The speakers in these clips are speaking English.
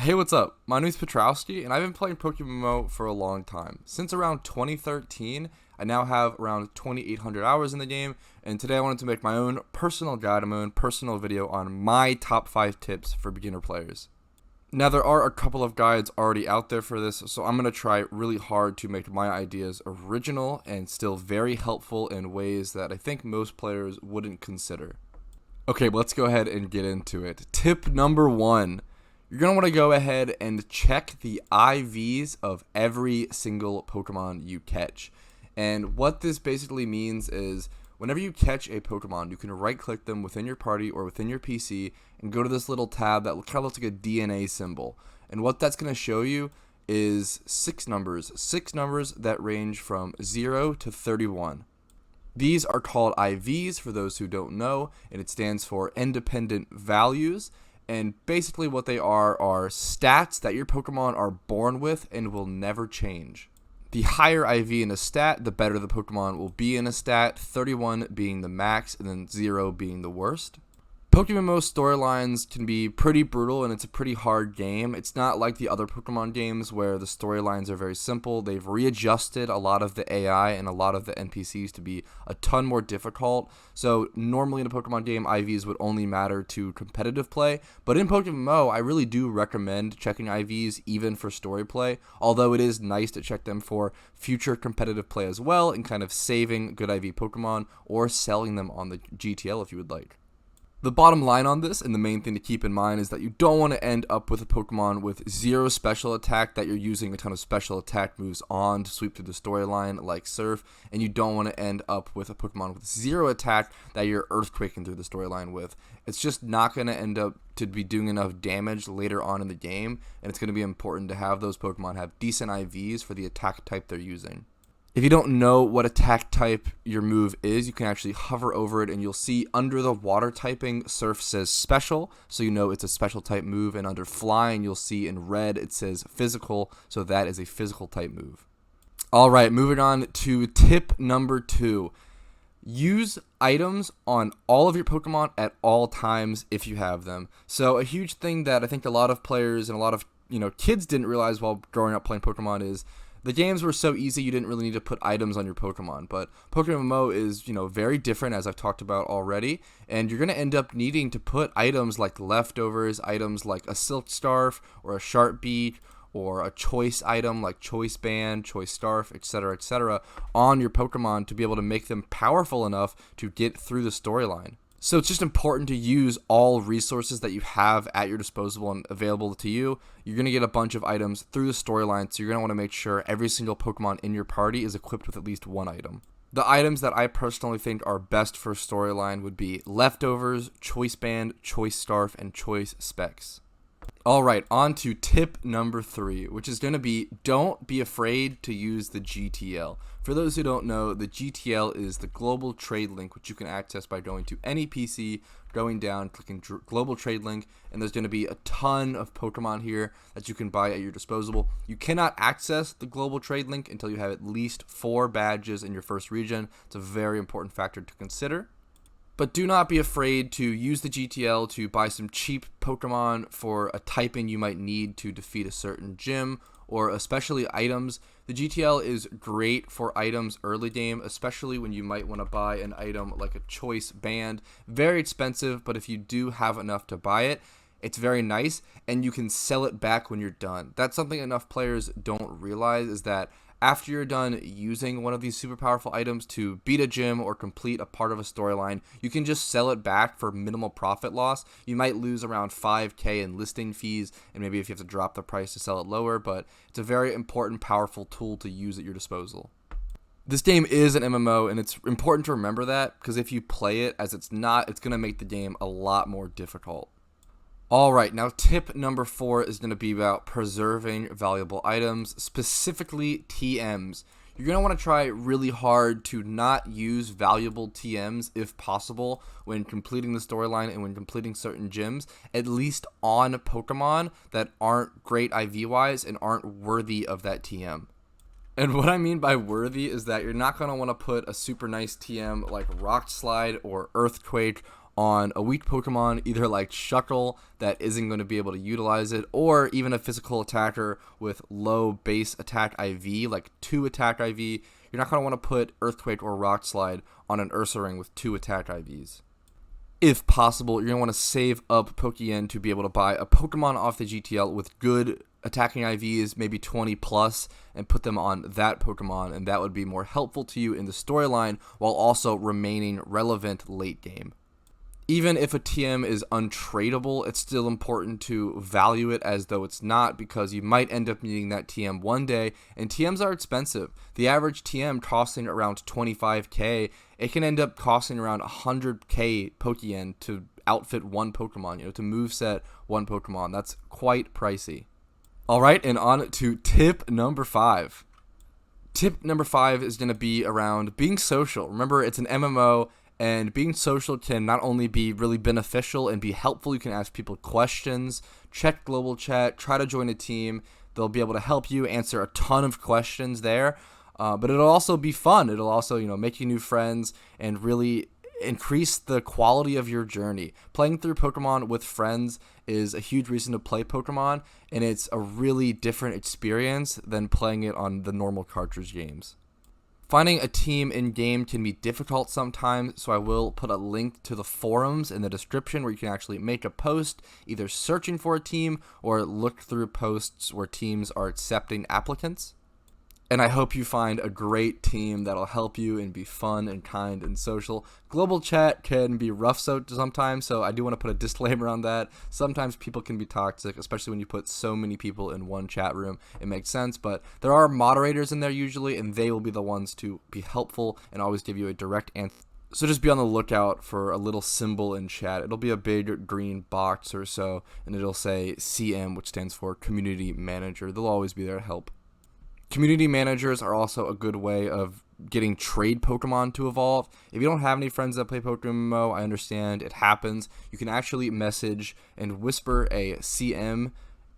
Hey, what's up? My name is Petrowski, and I've been playing PokeMMO for a long time. Since around 2013, I now have around 2,800 hours in the game, and today I wanted to make my own personal guide and my own personal video on my top 5 tips for beginner players. Now, there are a couple of guides already out there for this, so I'm going to try really hard to make my ideas original and still very helpful in ways that I think most players wouldn't consider. Okay, let's go ahead and get into it. Tip number 1. You're going to want to go ahead and check the IVs of every single Pokemon you catch. And what this basically means is whenever you catch a Pokemon, you can right-click them within your party or within your PC and go to this little tab that kind of looks like a DNA symbol. And what that's going to show you is 6 numbers that range from 0 to 31. These are called IVs for those who don't know, and it stands for independent values. And basically what they are stats that your Pokemon are born with and will never change. The higher IV in a stat, the better the Pokemon will be in a stat, 31 being the max and then 0 being the worst. PokeMMO storylines can be pretty brutal and it's a pretty hard game. It's not like the other Pokemon games where the storylines are very simple. They've readjusted a lot of the AI and a lot of the NPCs to be a ton more difficult. So normally in a Pokemon game, IVs would only matter to competitive play. But in PokeMMO, I really do recommend checking IVs even for story play. Although it is nice to check them for future competitive play as well and kind of saving good IV Pokemon or selling them on the GTL if you would like. The bottom line on this, and the main thing to keep in mind, is that you don't want to end up with a Pokemon with 0 special attack that you're using a ton of special attack moves on to sweep through the storyline like Surf, and you don't want to end up with a Pokemon with 0 attack that you're earthquaking through the storyline with. It's just not going to end up to be doing enough damage later on in the game, and it's going to be important to have those Pokemon have decent IVs for the attack type they're using. If you don't know what attack type your move is, you can actually hover over it and you'll see under the water typing, Surf says special, so you know it's a special type move, and under flying, you'll see in red it says physical, so that is a physical type move. Alright, moving on to tip number 2. Use items on all of your Pokemon at all times if you have them. So a huge thing that I think a lot of players and a lot of kids didn't realize while growing up playing Pokemon is the games were so easy you didn't really need to put items on your Pokemon, but PokeMMO is, very different as I've talked about already, and you're going to end up needing to put items like leftovers, items like a Silk Scarf or a Sharp Beak or a choice item like Choice Band, Choice Scarf, etc., on your Pokemon to be able to make them powerful enough to get through the storyline. So it's just important to use all resources that you have at your disposal and available to you. You're going to get a bunch of items through the storyline, so you're going to want to make sure every single Pokemon in your party is equipped with at least one item. The items that I personally think are best for storyline would be Leftovers, Choice Band, Choice Scarf, and Choice Specs. Alright, on to tip number 3, which is going to be don't be afraid to use the GTL. For those who don't know, the GTL is the Global Trade Link, which you can access by going to any PC, going down, clicking Global Trade Link, and there's going to be a ton of Pokemon here that you can buy at your disposal. You cannot access the Global Trade Link until you have at least 4 badges in your first region. It's a very important factor to consider. But do not be afraid to use the GTL to buy some cheap Pokemon for a typing you might need to defeat a certain gym, or especially items. The GTL is great for items early game, especially when you might want to buy an item like a Choice Band. Very expensive, but if you do have enough to buy it, it's very nice, and you can sell it back when you're done. That's something enough players don't realize, is that after you're done using one of these super powerful items to beat a gym or complete a part of a storyline, you can just sell it back for minimal profit loss. You might lose around 5k in listing fees, and maybe if you have to drop the price to sell it lower, but it's a very important, powerful tool to use at your disposal. This game is an MMO, and it's important to remember that, because if you play it as it's not, it's going to make the game a lot more difficult. Alright, now tip number 4 is going to be about preserving valuable items, specifically TMs. You're going to want to try really hard to not use valuable TMs if possible when completing the storyline and when completing certain gyms, at least on Pokemon that aren't great IV-wise and aren't worthy of that TM. And what I mean by worthy is that you're not going to want to put a super nice TM like Rock Slide or Earthquake on a weak Pokemon, either like Shuckle that isn't going to be able to utilize it, or even a physical attacker with low base attack IV, like 2 attack IV, you're not going to want to put Earthquake or Rock Slide on an Ursaring with 2 attack IVs. If possible, you're going to want to save up Pokeyen to be able to buy a Pokemon off the GTL with good attacking IVs, maybe 20 plus, and put them on that Pokemon, and that would be more helpful to you in the storyline while also remaining relevant late game. Even if a TM is untradeable, it's still important to value it as though it's not, because you might end up needing that TM one day, and TMs are expensive. The average TM costing around 25k, it can end up costing around 100k Pokeyen to outfit one Pokemon, to moveset one Pokemon. That's quite pricey. Alright, and on to tip number 5. Tip number 5 is going to be around being social. Remember, it's an MMO, and being social can not only be really beneficial and be helpful, you can ask people questions, check global chat, try to join a team. They'll be able to help you answer a ton of questions there, but it'll also be fun. It'll also, make you new friends and really increase the quality of your journey. Playing through Pokemon with friends is a huge reason to play Pokemon, and it's a really different experience than playing it on the normal cartridge games. Finding a team in-game can be difficult sometimes, so I will put a link to the forums in the description where you can actually make a post, either searching for a team or look through posts where teams are accepting applicants. And I hope you find a great team that'll help you and be fun and kind and social. Global chat can be rough sometimes, so I do want to put a disclaimer on that. Sometimes people can be toxic, especially when you put so many people in one chat room. It makes sense, but there are moderators in there usually, and they will be the ones to be helpful and always give you a direct answer. So just be on the lookout for a little symbol in chat. It'll be a big green box or so, and it'll say CM, which stands for Community Manager. They'll always be there to help. Community managers are also a good way of getting trade Pokemon to evolve. If you don't have any friends that play PokeMMO, I understand, it happens. You can actually message and whisper a CM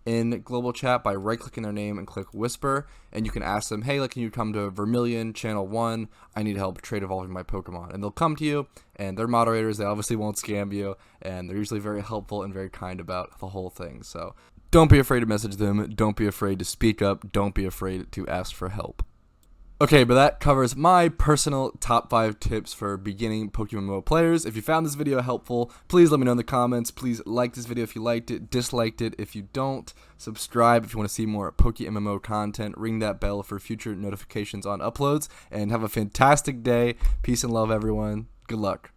in global chat by right-clicking their name and click whisper, and you can ask them, hey, can you come to Vermilion Channel 1? I need help trade evolving my Pokemon. And they'll come to you, and they're moderators. They obviously won't scam you, and they're usually very helpful and very kind about the whole thing. So don't be afraid to message them. Don't be afraid to speak up. Don't be afraid to ask for help. Okay, but that covers my personal top 5 tips for beginning PokeMMO players. If you found this video helpful, please let me know in the comments. Please like this video if you liked it, disliked it if you don't. Subscribe if you want to see more PokeMMO content. Ring that bell for future notifications on uploads. And have a fantastic day. Peace and love, everyone. Good luck.